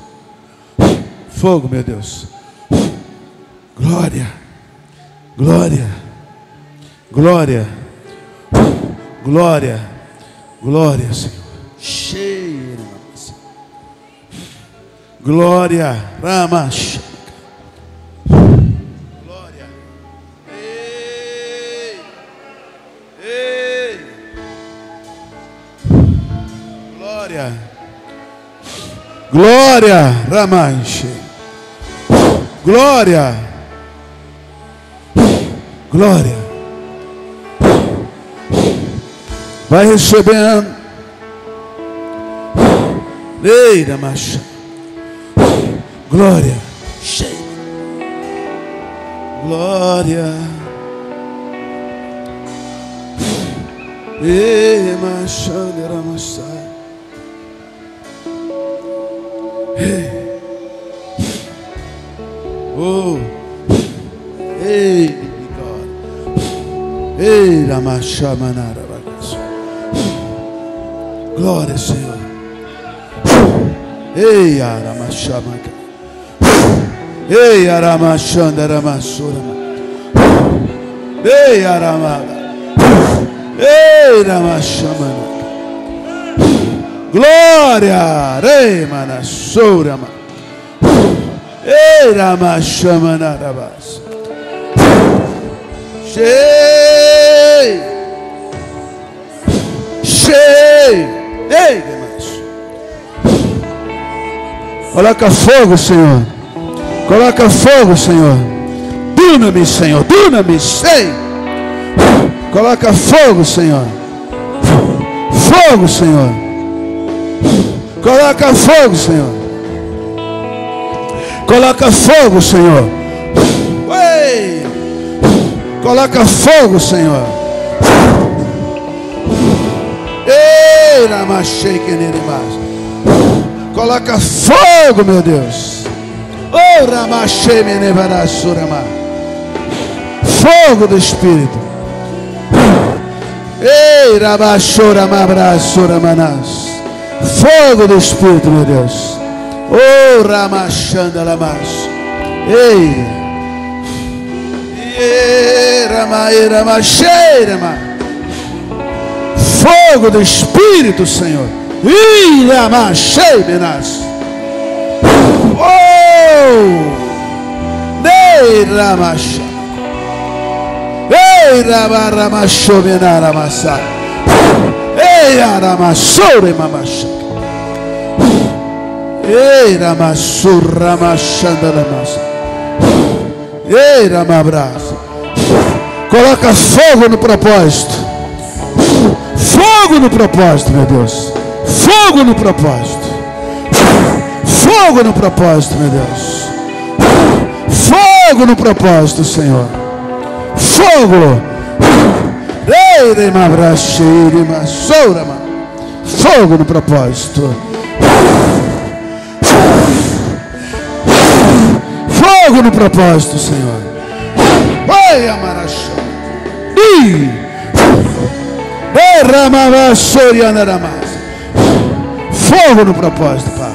Fogo, meu Deus. Glória. Glória. Glória. Glória. Glória, Senhor. Cheio. Glória. Ramash. Glória, Ramanche. Glória. Glória. Vai recebendo. Ei, Ramanche. Glória. Glória. Ei, Machande, Ramassai. Hey. Oh, hey, God. Hey, Ramashamanara. Glória, Senhor. Ei, Aramashamaka. Ei, Aramashanda, Ramassura. Ei, Aramada. Ei, Ramashamana. Glória, Rei Manassura. Ei, Ramashamana Rabas. Cheio. Cheio. Ei, Demas. Coloca fogo, Senhor. Coloca fogo, Senhor. Duna-me, Senhor. Duna-me, sei. Coloca fogo, Senhor. Fogo, Senhor. Coloca fogo, Senhor. Coloca fogo, Senhor. Ei! Coloca fogo, Senhor. Ei, ramachei que nele mais. Coloca fogo, meu Deus. Oh, ramachei me nevarassurama. Fogo do Espírito. Ei, ramachorama braçuramanas. Fogo do Espírito, meu Deus. Oh, ramachanda lamas. Ei. Fogo do Espírito, Senhor. Oh! Ei, ramacha. Ei, rabaramachomenaramassá. Ei, aramassore mamacha. Ei, ramassurramachandalamas. Ei, ramabraça. Coloca fogo no propósito. Fogo no propósito, meu Deus. Fogo no propósito. Fogo no propósito, meu Deus. Fogo no propósito, Senhor. Fogo. Fogo no propósito. Fogo no propósito, Senhor. Oi, amarachá. Fogo no propósito, Pai.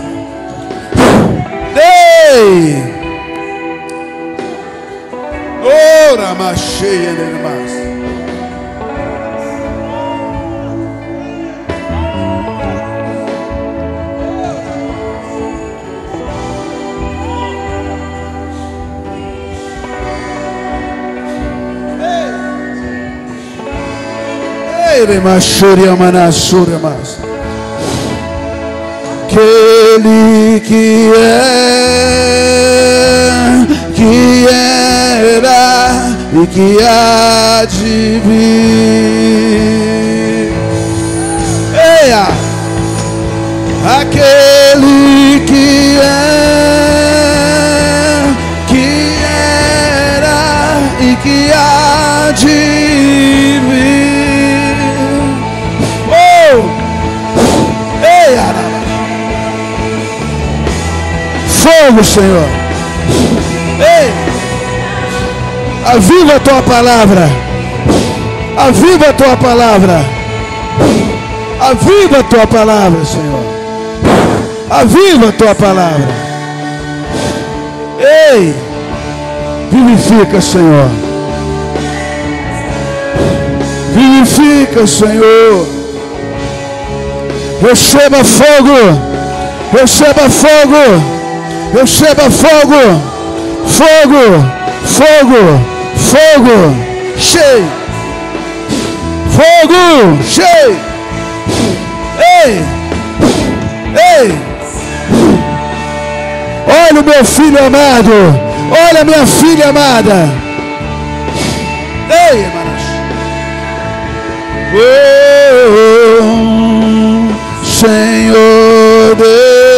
Ei! Ora, macheia nele mais. Ele machuri amanassura mas aquele que era e que há de vir. Eia! Aquele que era e que há de vir. Fogo, Senhor. Ei! Aviva a tua palavra. Aviva a tua palavra. Aviva a tua palavra, Senhor. Aviva a tua palavra. Ei! Vivifica, Senhor. Vivifica, Senhor. Receba fogo. Receba fogo. Receba fogo, fogo, fogo, fogo, cheio, fogo, cheio, ei, ei, olha o meu filho amado, olha a minha filha amada, ei, oh, Senhor Deus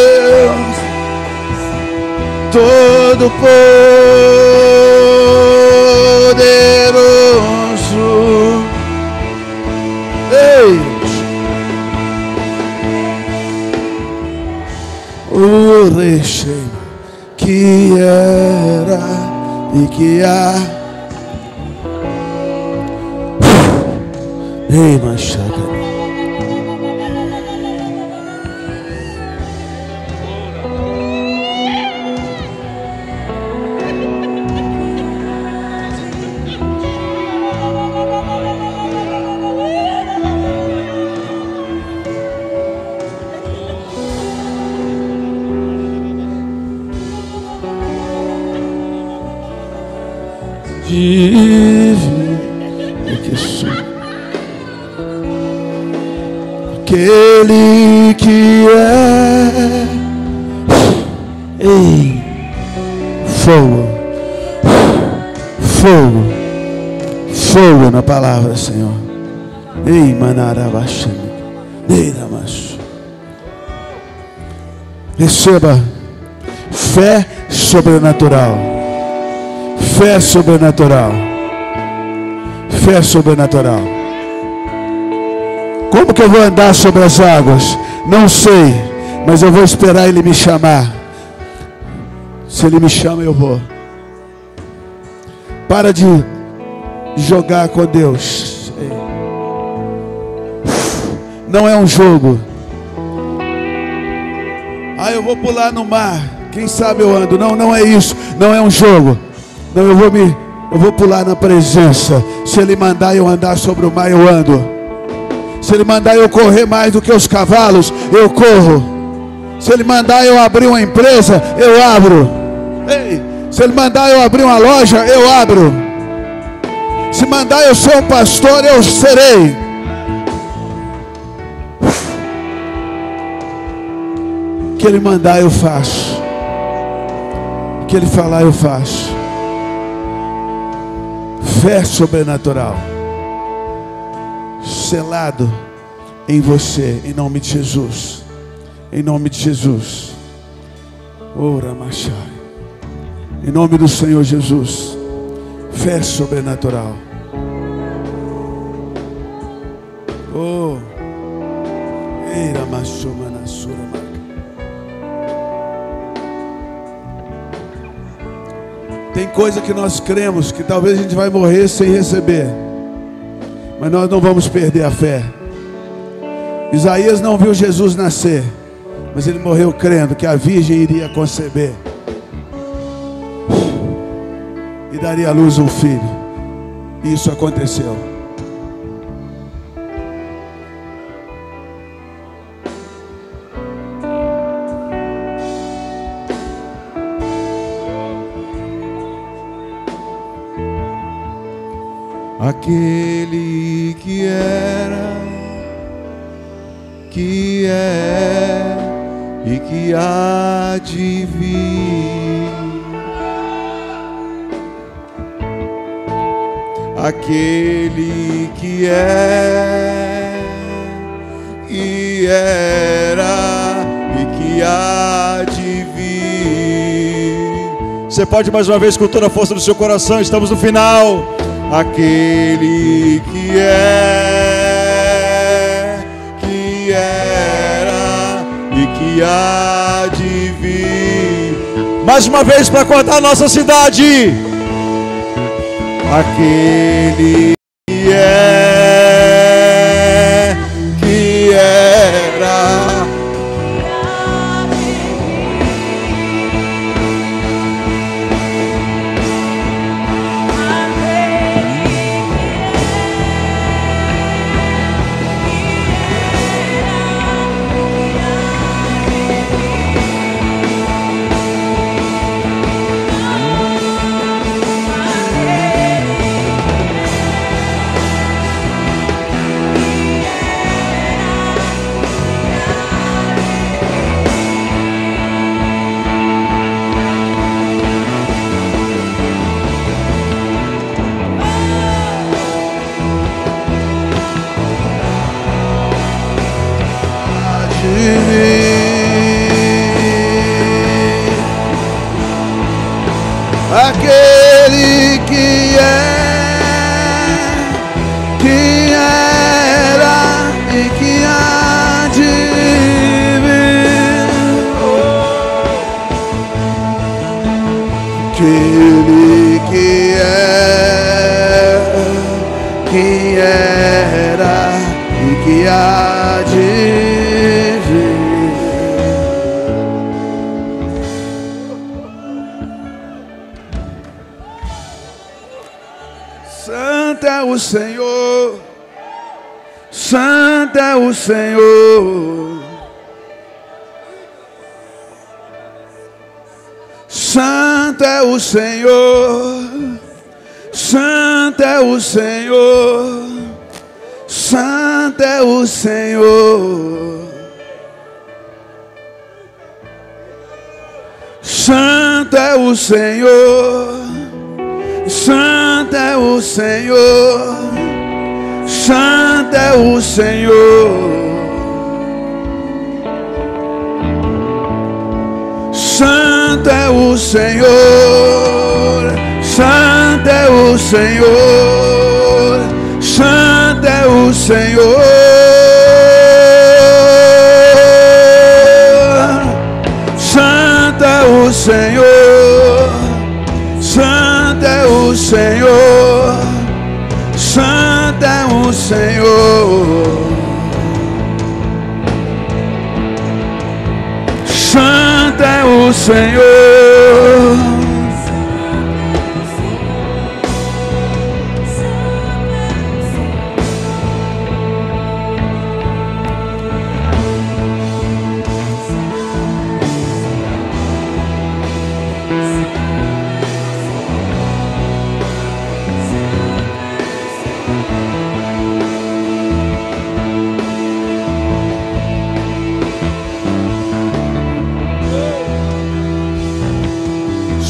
todo poderoso, Deus, o recheio que era e que há. Ei, Machado. Aquele que é, ei, fogo, fogo, fogo na palavra, Senhor. Ei, manarabaxame, receba fé sobrenatural. Fé sobrenatural. Fé sobrenatural. Como que eu vou andar sobre as águas? Não sei, mas eu vou esperar Ele me chamar. Se Ele me chama, eu vou. Para de jogar com Deus. Não é um jogo. Ah, eu vou pular no mar. Quem sabe eu ando. Não, não é isso. Não é um jogo. Não, eu vou pular na presença. Se Ele mandar eu andar sobre o mar, eu ando. Se Ele mandar eu correr mais do que os cavalos, eu corro. Se Ele mandar eu abrir uma empresa, eu abro. Ei, se Ele mandar eu abrir uma loja, eu abro. Se mandar eu ser um pastor, eu serei. O que Ele mandar eu faço. O que Ele falar eu faço. Fé sobrenatural. Selado em você, em nome de Jesus. Em nome de Jesus. Ora, Machai. Em nome do Senhor Jesus. Fé sobrenatural. Oh. Eira Machuma Nasura. Tem coisa que nós cremos que talvez a gente vai morrer sem receber. Mas nós não vamos perder a fé. Isaías não viu Jesus nascer, mas ele morreu crendo que a virgem iria conceber e daria à luz um filho. E isso aconteceu. Aquele que era, que é e que há de vir. Aquele que é, que era e que há de vir. Você pode mais uma vez com toda a força do seu coração, estamos no final. Aquele que é, que era e que há de vir. Mais uma vez para acordar a nossa cidade. Aquele que é, que era. Aquele que é, que era e que há de vir. Aquele que é, que era e que há de vir. Santo é o Senhor, Santo é o Senhor, Santo é o Senhor, Santo é o Senhor, Santo é o Senhor, Santo é o Senhor. Santo é o Senhor, Santo é o Senhor, Santo é o o Senhor, santo é o Senhor, santo é o Senhor, santo é o Senhor, santo é o Senhor, santo é o Senhor. Santo é o Senhor,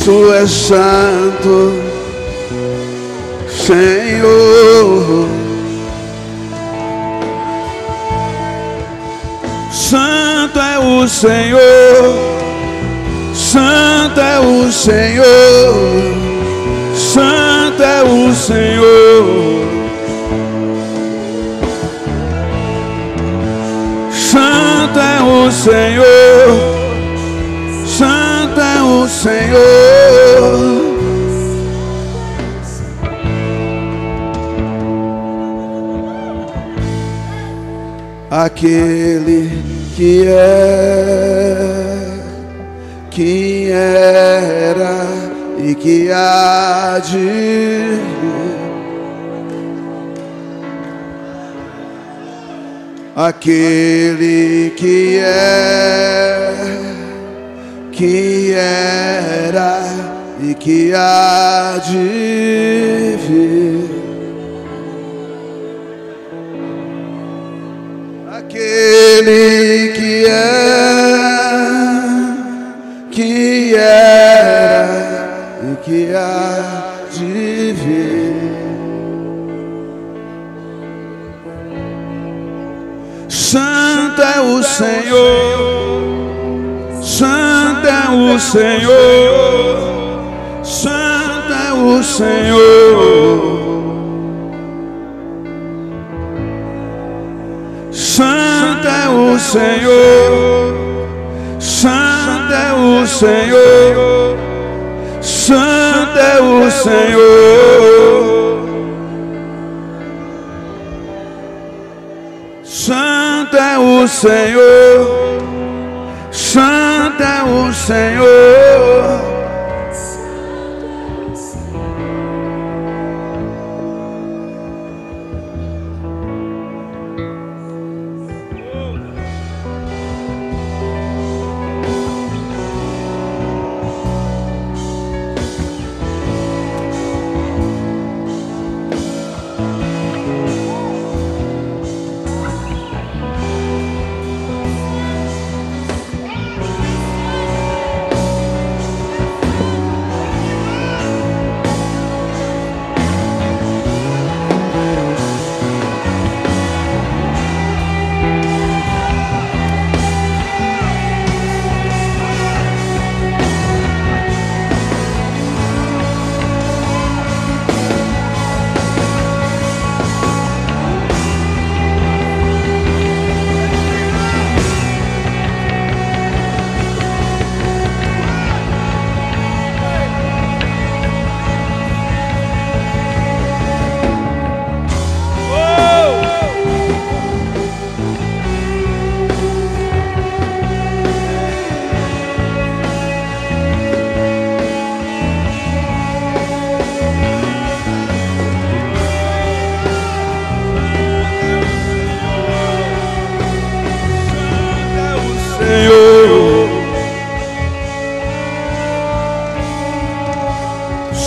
Tu és santo, Senhor. Santo é o Senhor, santo é o Senhor, santo é o Senhor. Santo é o Senhor, santo é o Senhor. Aquele que era e que há de vir, aquele que era e que há de vir, aquele que era e que há de vir. Santo é o Senhor, santo é o Senhor, santo é o Senhor. Santo é o Senhor, santo é o Senhor, santo é o Senhor. Santo é o Senhor, santo é o Senhor.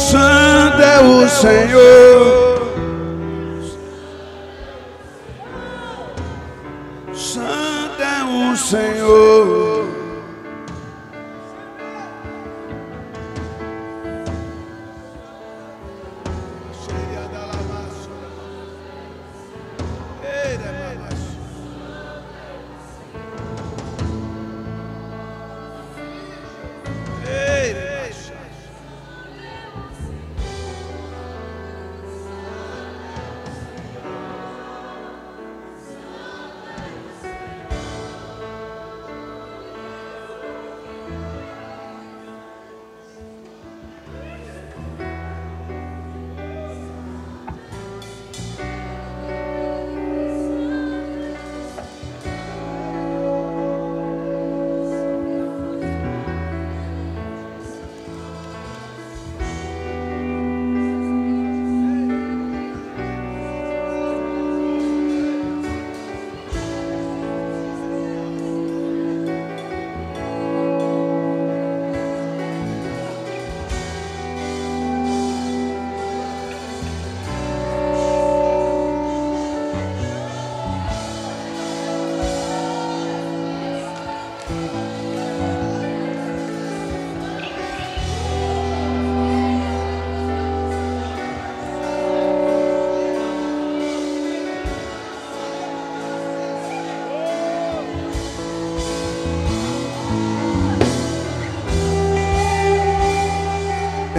Santo é o Senhor, santo é o Senhor. Ei,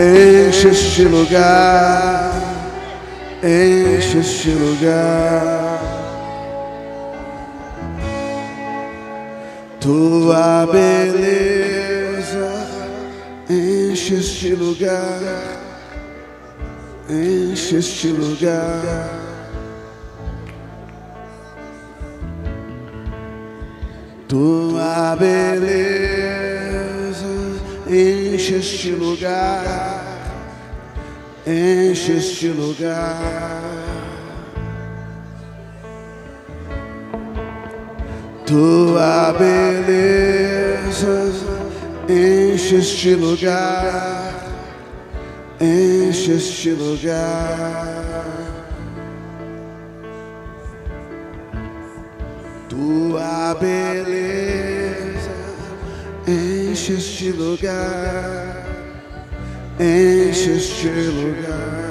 enche este lugar, enche este lugar. Tua beleza enche este lugar, enche este lugar. Tua beleza enche este lugar, enche este lugar. Tua beleza enche este lugar, enche este lugar. Tua beleza enche este lugar, enche este lugar.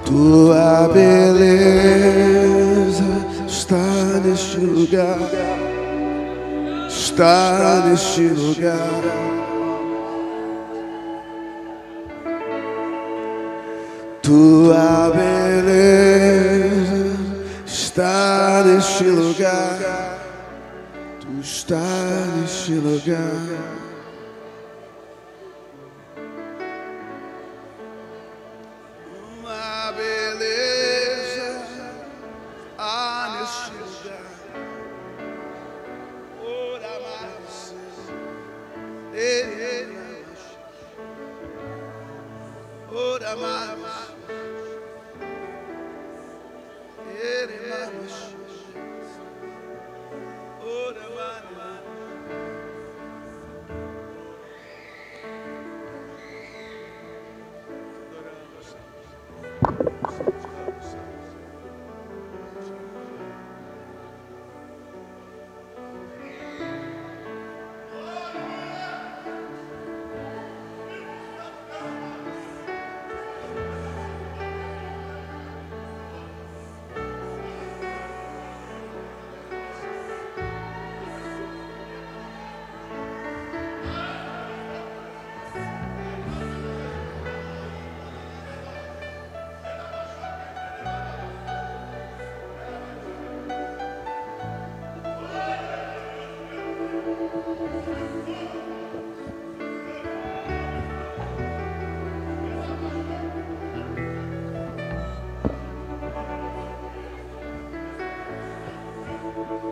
Tua beleza está neste lugar, está neste lugar. Tua beleza está neste lugar, tu está neste lugar.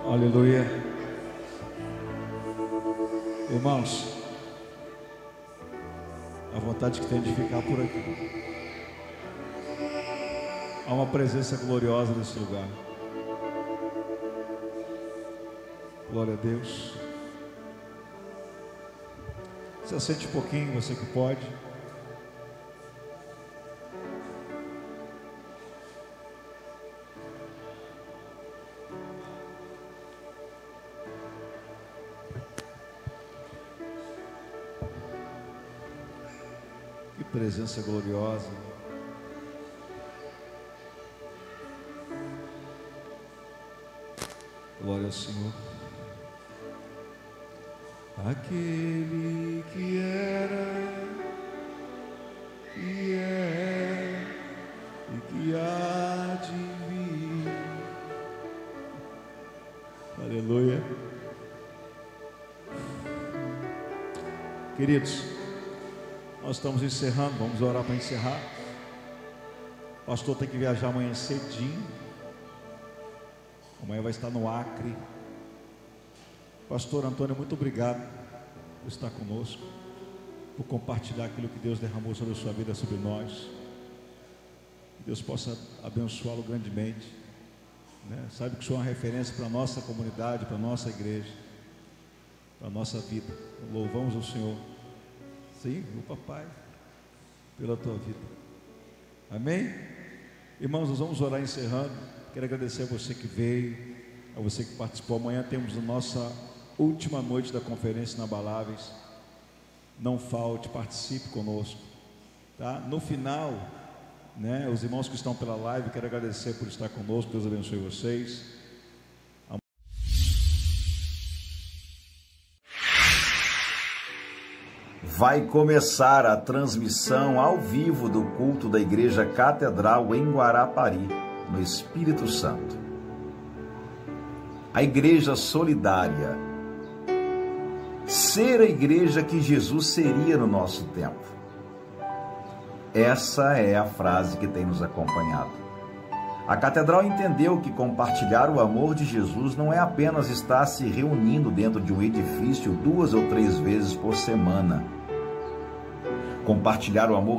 Aleluia. Irmãos, a vontade que tem de ficar por aqui. Há uma presença gloriosa nesse lugar. Glória a Deus. Se assente um pouquinho, você que pode. Que presença gloriosa. Glória ao Senhor. Aquele que era, que é e que há de vir. Aleluia. Queridos, nós estamos encerrando, vamos orar para encerrar. O pastor tem que viajar amanhã cedinho. Amanhã vai estar no Acre. Pastor Antônio, muito obrigado por estar conosco, por compartilhar aquilo que Deus derramou sobre a sua vida, sobre nós. Que Deus possa abençoá-lo grandemente, né? Sabe que o Senhor é uma referência para a nossa comunidade, para a nossa igreja, para a nossa vida. Louvamos o Senhor. Sim, o papai, pela tua vida. Amém? Irmãos, nós vamos orar encerrando. Quero agradecer a você que veio, a você que participou. Amanhã temos a nossa última noite da conferência Inabaláveis. Não falte, participe conosco, tá? No final, né, os irmãos que estão pela live, quero agradecer por estar conosco. Deus abençoe vocês. Vai começar a transmissão ao vivo do culto da Igreja Catedral em Guarapari, no Espírito Santo. A Igreja Solidária. Ser a igreja que Jesus seria no nosso tempo. Essa é a frase que tem nos acompanhado. A Catedral entendeu que compartilhar o amor de Jesus não é apenas estar se reunindo dentro de um edifício 2 ou 3 vezes por semana. Compartilhar o amor